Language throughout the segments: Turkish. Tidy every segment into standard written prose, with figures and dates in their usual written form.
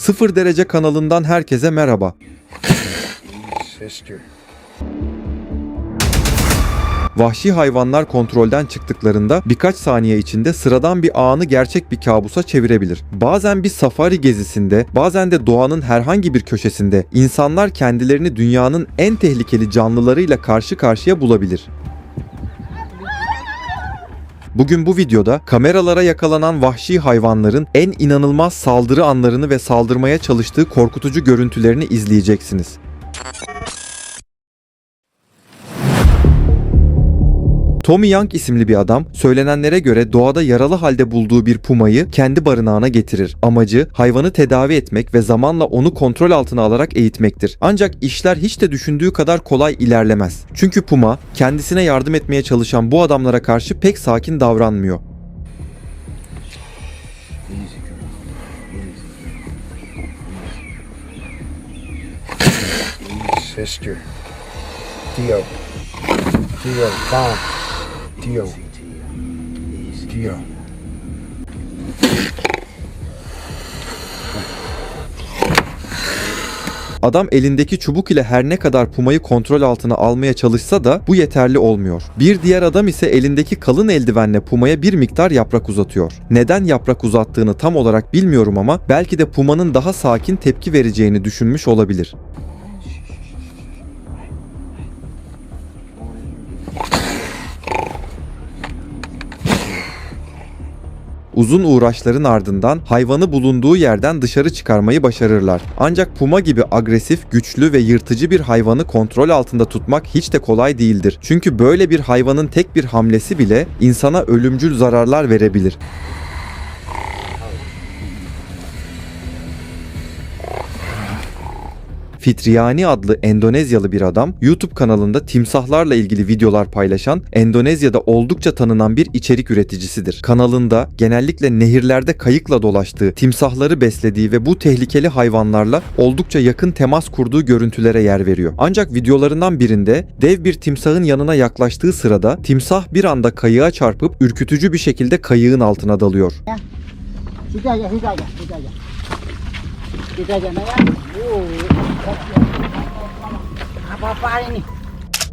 0 Derece kanalından herkese merhaba. Vahşi hayvanlar kontrolden çıktıklarında birkaç saniye içinde sıradan bir anı gerçek bir kabusa çevirebilir. Bazen bir safari gezisinde, bazen de doğanın herhangi bir köşesinde insanlar kendilerini dünyanın en tehlikeli canlılarıyla karşı karşıya bulabilir. Bugün bu videoda kameralara yakalanan vahşi hayvanların en inanılmaz saldırı anlarını ve saldırmaya çalıştığı korkutucu görüntülerini izleyeceksiniz. Tommy Young isimli bir adam, söylenenlere göre doğada yaralı halde bulduğu bir pumayı kendi barınağına getirir. Amacı hayvanı tedavi etmek ve zamanla onu kontrol altına alarak eğitmektir. Ancak işler hiç de düşündüğü kadar kolay ilerlemez. Çünkü puma kendisine yardım etmeye çalışan bu adamlara karşı pek sakin davranmıyor. Sister. Theo. Theo, calm. Theo. Theo. Adam elindeki çubuk ile her ne kadar pumayı kontrol altına almaya çalışsa da bu yeterli olmuyor. Bir diğer adam ise elindeki kalın eldivenle pumaya bir miktar yaprak uzatıyor. Neden yaprak uzattığını tam olarak bilmiyorum ama belki de pumanın daha sakin tepki vereceğini düşünmüş olabilir. Uzun uğraşların ardından hayvanı bulunduğu yerden dışarı çıkarmayı başarırlar. Ancak puma gibi agresif, güçlü ve yırtıcı bir hayvanı kontrol altında tutmak hiç de kolay değildir. Çünkü böyle bir hayvanın tek bir hamlesi bile insana ölümcül zararlar verebilir. Fitriani adlı Endonezyalı bir adam, YouTube kanalında timsahlarla ilgili videolar paylaşan, Endonezya'da oldukça tanınan bir içerik üreticisidir. Kanalında genellikle nehirlerde kayıkla dolaştığı, timsahları beslediği ve bu tehlikeli hayvanlarla oldukça yakın temas kurduğu görüntülere yer veriyor. Ancak videolarından birinde dev bir timsahın yanına yaklaştığı sırada timsah bir anda kayığa çarpıp ürkütücü bir şekilde kayığın altına dalıyor. Situ aja, situ aja, situ aja. Situ aja, Naya. Apa-apaan ini?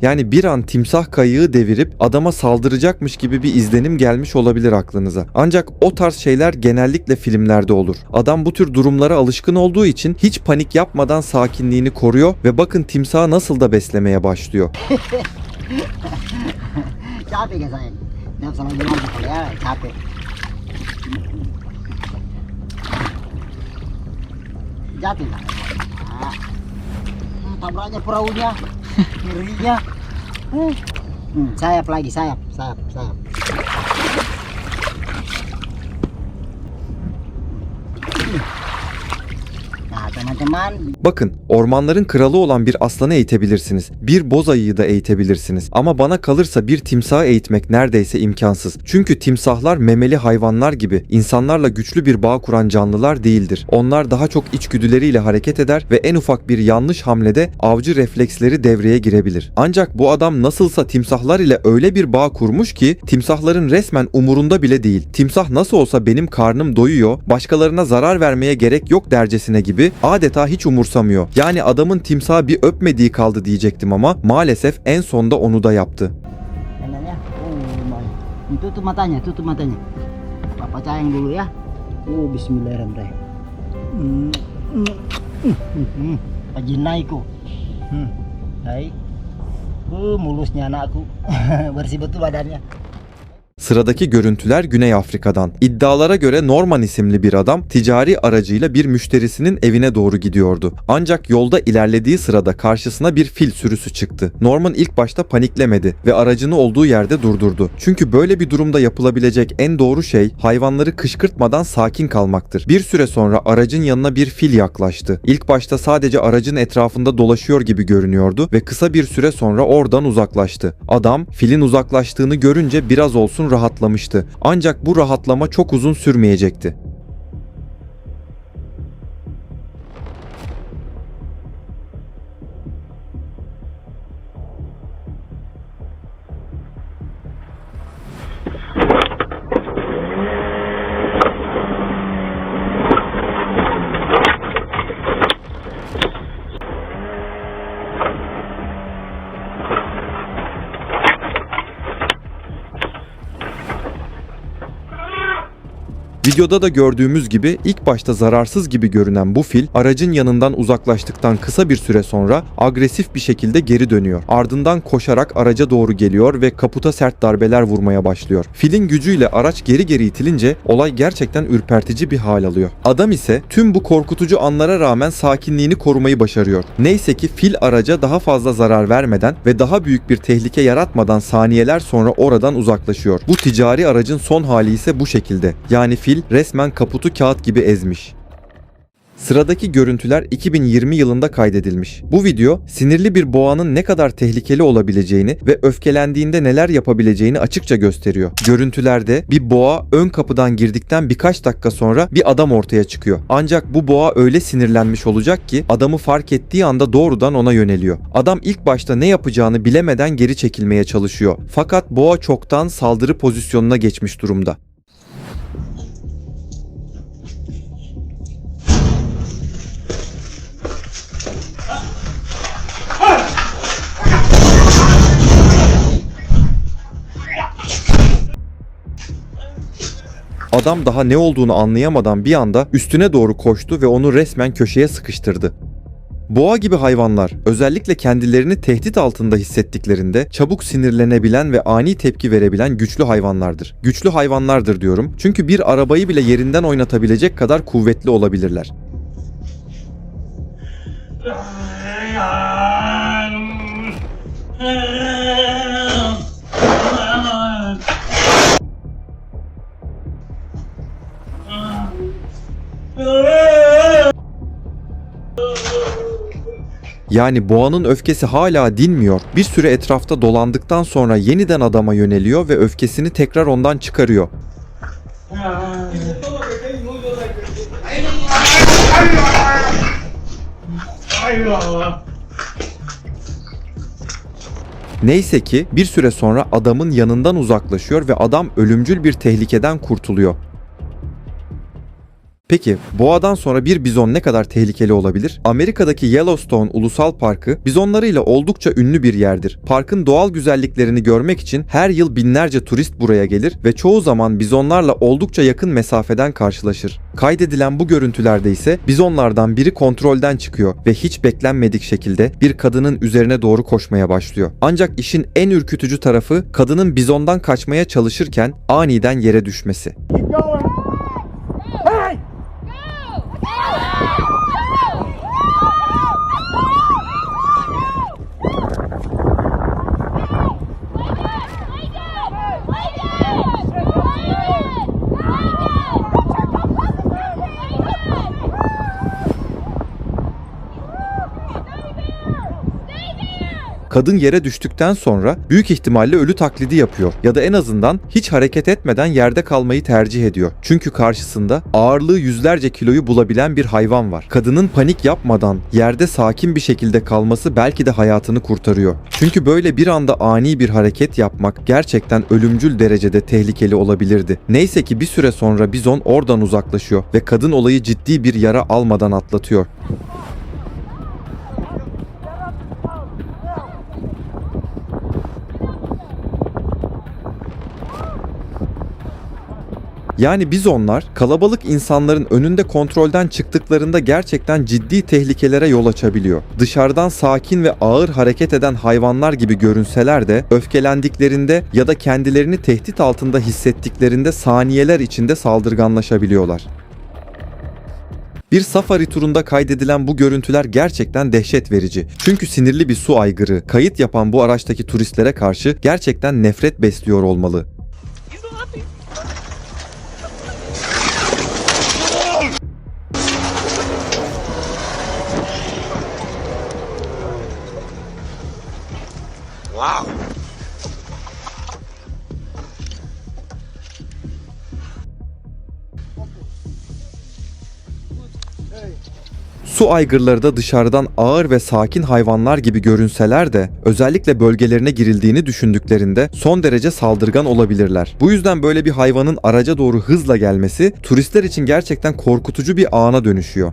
Yani bir an timsah kayığı devirip adama saldıracakmış gibi bir izlenim gelmiş olabilir aklınıza. Ancak o tarz şeyler genellikle filmlerde olur. Adam bu tür durumlara alışkın olduğu için hiç panik yapmadan sakinliğini koruyor ve bakın timsahı nasıl da beslemeye başlıyor. Capek ya sayang. Jangan salah bilang gitu ya, capek. Jatuh lah. Tabraknya perahunya, ngerinya. Sayap lagi, sayap. Nah, teman-teman. Bakın, ormanların kralı olan bir aslanı eğitebilirsiniz. Bir boz ayıyı da eğitebilirsiniz. Ama bana kalırsa bir timsahı eğitmek neredeyse imkansız. Çünkü timsahlar memeli hayvanlar gibi insanlarla güçlü bir bağ kuran canlılar değildir. Onlar daha çok içgüdüleriyle hareket eder ve en ufak bir yanlış hamlede avcı refleksleri devreye girebilir. Ancak bu adam nasılsa timsahlar ile öyle bir bağ kurmuş ki timsahların resmen umurunda bile değil. Timsah nasıl olsa benim karnım doyuyor, başkalarına zarar vermeye gerek yok dercesine gibi adeta hiç umursamıyor. Yani adamın timsahı bir öpmediği kaldı diyecektim ama maalesef en sonda onu da yaptı. Enaknya, lumayan. Tutup matanya, tutup matanya. Papa sayang dulu ya. Bismillahirrahmanirrahim. Pajinaiku. Baik. Mulusnya anakku. Bersih betul badannya. Sıradaki görüntüler Güney Afrika'dan. İddialara göre Norman isimli bir adam ticari aracıyla bir müşterisinin evine doğru gidiyordu. Ancak yolda ilerlediği sırada karşısına bir fil sürüsü çıktı. Norman ilk başta paniklemedi ve aracını olduğu yerde durdurdu. Çünkü böyle bir durumda yapılabilecek en doğru şey hayvanları kışkırtmadan sakin kalmaktır. Bir süre sonra aracın yanına bir fil yaklaştı. İlk başta sadece aracın etrafında dolaşıyor gibi görünüyordu ve kısa bir süre sonra oradan uzaklaştı. Adam filin uzaklaştığını görünce biraz olsun rahatlamıştı. Ancak bu rahatlama çok uzun sürmeyecekti. Videoda da gördüğümüz gibi ilk başta zararsız gibi görünen bu fil aracın yanından uzaklaştıktan kısa bir süre sonra agresif bir şekilde geri dönüyor. Ardından koşarak araca doğru geliyor ve kaputa sert darbeler vurmaya başlıyor. Filin gücüyle araç geri geri itilince olay gerçekten ürpertici bir hal alıyor. Adam ise tüm bu korkutucu anlara rağmen sakinliğini korumayı başarıyor. Neyse ki fil araca daha fazla zarar vermeden ve daha büyük bir tehlike yaratmadan saniyeler sonra oradan uzaklaşıyor. Bu ticari aracın son hali ise bu şekilde. Yani fil resmen kaputu kağıt gibi ezmiş. Sıradaki görüntüler 2020 yılında kaydedilmiş. Bu video sinirli bir boğanın ne kadar tehlikeli olabileceğini ve öfkelendiğinde neler yapabileceğini açıkça gösteriyor. Görüntülerde bir boğa ön kapıdan girdikten birkaç dakika sonra bir adam ortaya çıkıyor. Ancak bu boğa öyle sinirlenmiş olacak ki adamı fark ettiği anda doğrudan ona yöneliyor. Adam ilk başta ne yapacağını bilemeden geri çekilmeye çalışıyor. Fakat boğa çoktan saldırı pozisyonuna geçmiş durumda. Adam daha ne olduğunu anlayamadan bir anda üstüne doğru koştu ve onu resmen köşeye sıkıştırdı. Boğa gibi hayvanlar özellikle kendilerini tehdit altında hissettiklerinde çabuk sinirlenebilen ve ani tepki verebilen güçlü hayvanlardır. Güçlü hayvanlardır diyorum çünkü bir arabayı bile yerinden oynatabilecek kadar kuvvetli olabilirler. Yani boğanın öfkesi hala dinmiyor. Bir süre etrafta dolandıktan sonra yeniden adama yöneliyor ve öfkesini tekrar ondan çıkarıyor. Neyse ki bir süre sonra adamın yanından uzaklaşıyor ve adam ölümcül bir tehlikeden kurtuluyor. Peki boğadan sonra bir bizon ne kadar tehlikeli olabilir? Amerika'daki Yellowstone Ulusal Parkı bizonlarıyla oldukça ünlü bir yerdir. Parkın doğal güzelliklerini görmek için her yıl binlerce turist buraya gelir ve çoğu zaman bizonlarla oldukça yakın mesafeden karşılaşır. Kaydedilen bu görüntülerde ise bizonlardan biri kontrolden çıkıyor ve hiç beklenmedik şekilde bir kadının üzerine doğru koşmaya başlıyor. Ancak işin en ürkütücü tarafı kadının bizondan kaçmaya çalışırken aniden yere düşmesi. Kadın yere düştükten sonra büyük ihtimalle ölü taklidi yapıyor ya da en azından hiç hareket etmeden yerde kalmayı tercih ediyor. Çünkü karşısında ağırlığı yüzlerce kiloyu bulabilen bir hayvan var. Kadının panik yapmadan yerde sakin bir şekilde kalması belki de hayatını kurtarıyor. Çünkü böyle bir anda ani bir hareket yapmak gerçekten ölümcül derecede tehlikeli olabilirdi. Neyse ki bir süre sonra bizon oradan uzaklaşıyor ve kadın olayı ciddi bir yara almadan atlatıyor. Yani bizonlar kalabalık insanların önünde kontrolden çıktıklarında gerçekten ciddi tehlikelere yol açabiliyor. Dışarıdan sakin ve ağır hareket eden hayvanlar gibi görünseler de öfkelendiklerinde ya da kendilerini tehdit altında hissettiklerinde saniyeler içinde saldırganlaşabiliyorlar. Bir safari turunda kaydedilen bu görüntüler gerçekten dehşet verici. Çünkü sinirli bir su aygırı kayıt yapan bu araçtaki turistlere karşı gerçekten nefret besliyor olmalı. Wow. Su aygırları da dışarıdan ağır ve sakin hayvanlar gibi görünseler de özellikle bölgelerine girildiğini düşündüklerinde son derece saldırgan olabilirler. Bu yüzden böyle bir hayvanın araca doğru hızla gelmesi turistler için gerçekten korkutucu bir ana dönüşüyor.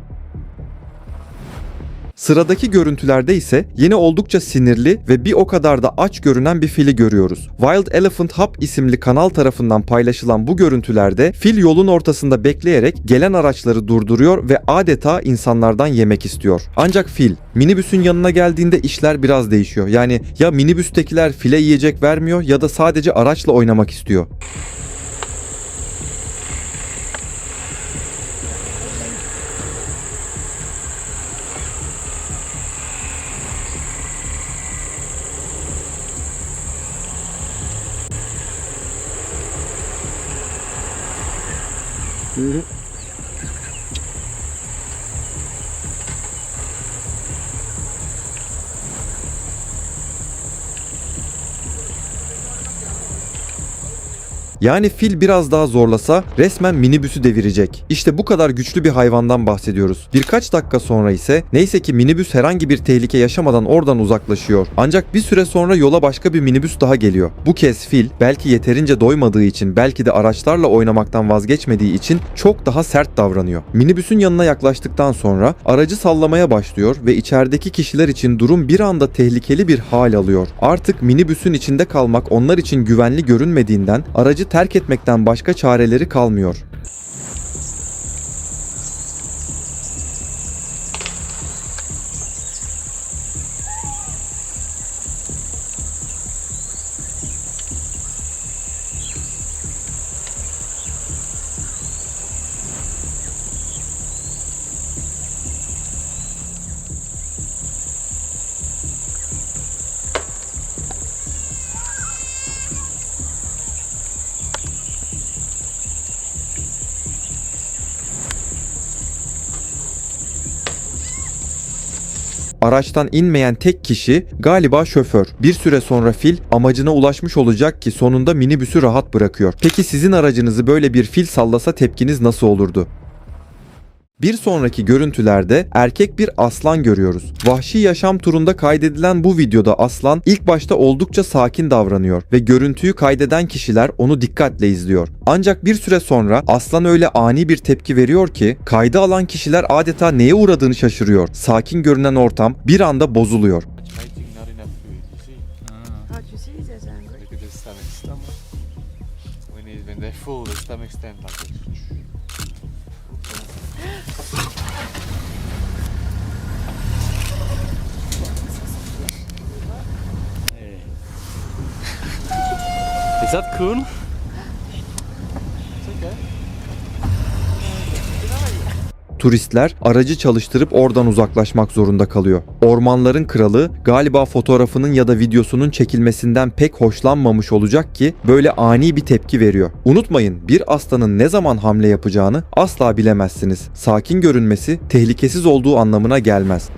Sıradaki görüntülerde ise yine oldukça sinirli ve bir o kadar da aç görünen bir fili görüyoruz. Wild Elephant Hub isimli kanal tarafından paylaşılan bu görüntülerde fil yolun ortasında bekleyerek gelen araçları durduruyor ve adeta insanlardan yemek istiyor. Ancak fil minibüsün yanına geldiğinde işler biraz değişiyor. Yani ya minibüstekiler file yiyecek vermiyor ya da sadece araçla oynamak istiyor. Yani fil biraz daha zorlasa resmen minibüsü devirecek. İşte bu kadar güçlü bir hayvandan bahsediyoruz. Birkaç dakika sonra ise neyse ki minibüs herhangi bir tehlike yaşamadan oradan uzaklaşıyor. Ancak bir süre sonra yola başka bir minibüs daha geliyor. Bu kez fil belki yeterince doymadığı için, belki de araçlarla oynamaktan vazgeçmediği için çok daha sert davranıyor. Minibüsün yanına yaklaştıktan sonra aracı sallamaya başlıyor ve içerideki kişiler için durum bir anda tehlikeli bir hal alıyor. Artık minibüsün içinde kalmak onlar için güvenli görünmediğinden aracı terk etmekten başka çareleri kalmıyor. Araçtan inmeyen tek kişi galiba şoför. Bir süre sonra fil amacına ulaşmış olacak ki sonunda minibüsü rahat bırakıyor. Peki sizin aracınızı böyle bir fil sallasa tepkiniz nasıl olurdu? Bir sonraki görüntülerde erkek bir aslan görüyoruz. Vahşi yaşam turunda kaydedilen bu videoda aslan ilk başta oldukça sakin davranıyor ve görüntüyü kaydeden kişiler onu dikkatle izliyor. Ancak bir süre sonra aslan öyle ani bir tepki veriyor ki kaydı alan kişiler adeta neye uğradığını şaşırıyor. Sakin görünen ortam bir anda bozuluyor. Mating not enough food, you see? How do you see he's angry? Look at his stomach. When they're full, the stomachs stand like this. Is that cool? It's okay. Turistler aracı çalıştırıp oradan uzaklaşmak zorunda kalıyor. Ormanların kralı galiba fotoğrafının ya da videosunun çekilmesinden pek hoşlanmamış olacak ki böyle ani bir tepki veriyor. Unutmayın, bir aslanın ne zaman hamle yapacağını asla bilemezsiniz. Sakin görünmesi tehlikesiz olduğu anlamına gelmez.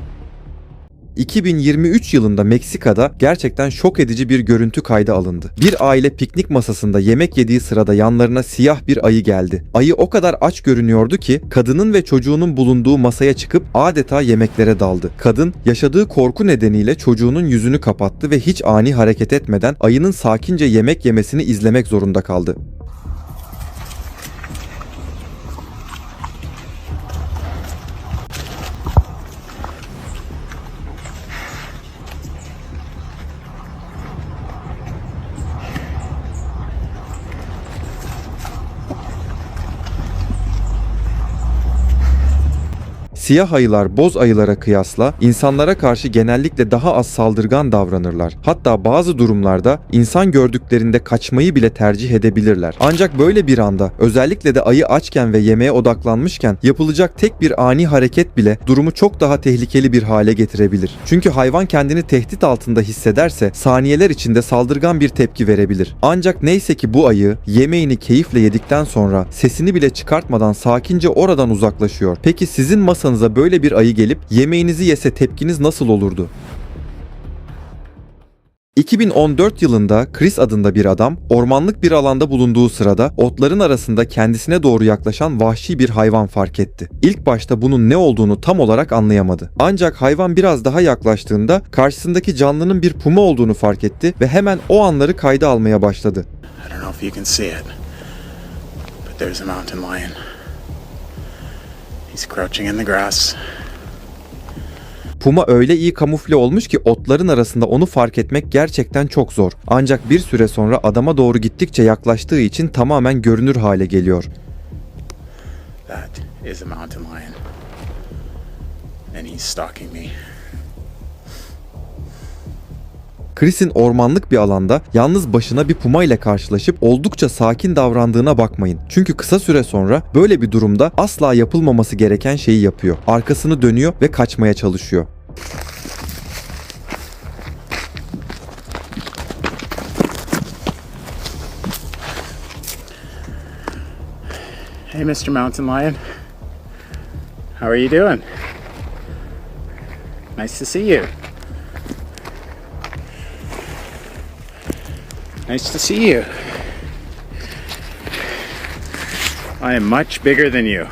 2023 yılında Meksika'da gerçekten şok edici bir görüntü kaydı alındı. Bir aile piknik masasında yemek yediği sırada yanlarına siyah bir ayı geldi. Ayı o kadar aç görünüyordu ki kadının ve çocuğunun bulunduğu masaya çıkıp adeta yemeklere daldı. Kadın yaşadığı korku nedeniyle çocuğunun yüzünü kapattı ve hiç ani hareket etmeden ayının sakince yemek yemesini izlemek zorunda kaldı. Siyah ayılar boz ayılara kıyasla insanlara karşı genellikle daha az saldırgan davranırlar. Hatta bazı durumlarda insan gördüklerinde kaçmayı bile tercih edebilirler. Ancak böyle bir anda, özellikle de ayı açken ve yemeğe odaklanmışken yapılacak tek bir ani hareket bile durumu çok daha tehlikeli bir hale getirebilir. Çünkü hayvan kendini tehdit altında hissederse saniyeler içinde saldırgan bir tepki verebilir. Ancak neyse ki bu ayı yemeğini keyifle yedikten sonra sesini bile çıkartmadan sakince oradan uzaklaşıyor. Peki sizin masanıza böyle bir ayı gelip yemeğinizi yese tepkiniz nasıl olurdu? 2014 yılında Chris adında bir adam ormanlık bir alanda bulunduğu sırada otların arasında kendisine doğru yaklaşan vahşi bir hayvan fark etti. İlk başta bunun ne olduğunu tam olarak anlayamadı. Ancak hayvan biraz daha yaklaştığında karşısındaki canlının bir puma olduğunu fark etti ve hemen o anları kayda almaya başladı. I don't know if you can see it, but there's a mountain lion. He's crouching in the grass. Puma öyle iyi kamufle olmuş ki otların arasında onu fark etmek gerçekten çok zor. Ancak bir süre sonra adama doğru gittikçe yaklaştığı için tamamen görünür hale geliyor. That is a mountain lion. And he's stalking me. Chris'in ormanlık bir alanda yalnız başına bir puma ile karşılaşıp oldukça sakin davrandığına bakmayın. Çünkü kısa süre sonra böyle bir durumda asla yapılmaması gereken şeyi yapıyor. Arkasını dönüyor ve kaçmaya çalışıyor. Hey, Mr. Mountain Lion. How are you doing? Nice to see you. Nice to see you. I am much bigger than you.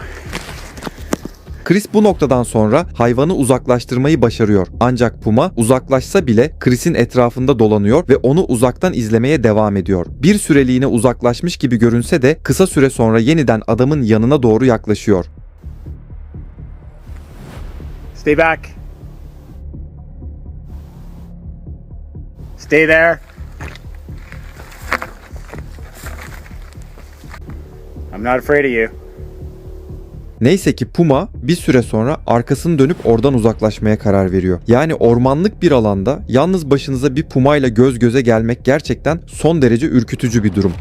Chris bu noktadan sonra hayvanı uzaklaştırmayı başarıyor. Ancak puma uzaklaşsa bile Chris'in etrafında dolanıyor ve onu uzaktan izlemeye devam ediyor. Bir süreliğine uzaklaşmış gibi görünse de kısa süre sonra yeniden adamın yanına doğru yaklaşıyor. Stay back. Stay there. I'm not afraid of you. Neyse ki puma bir süre sonra arkasını dönüp oradan uzaklaşmaya karar veriyor. Yani ormanlık bir alanda yalnız başınıza bir pumayla göz göze gelmek gerçekten son derece ürkütücü bir durum.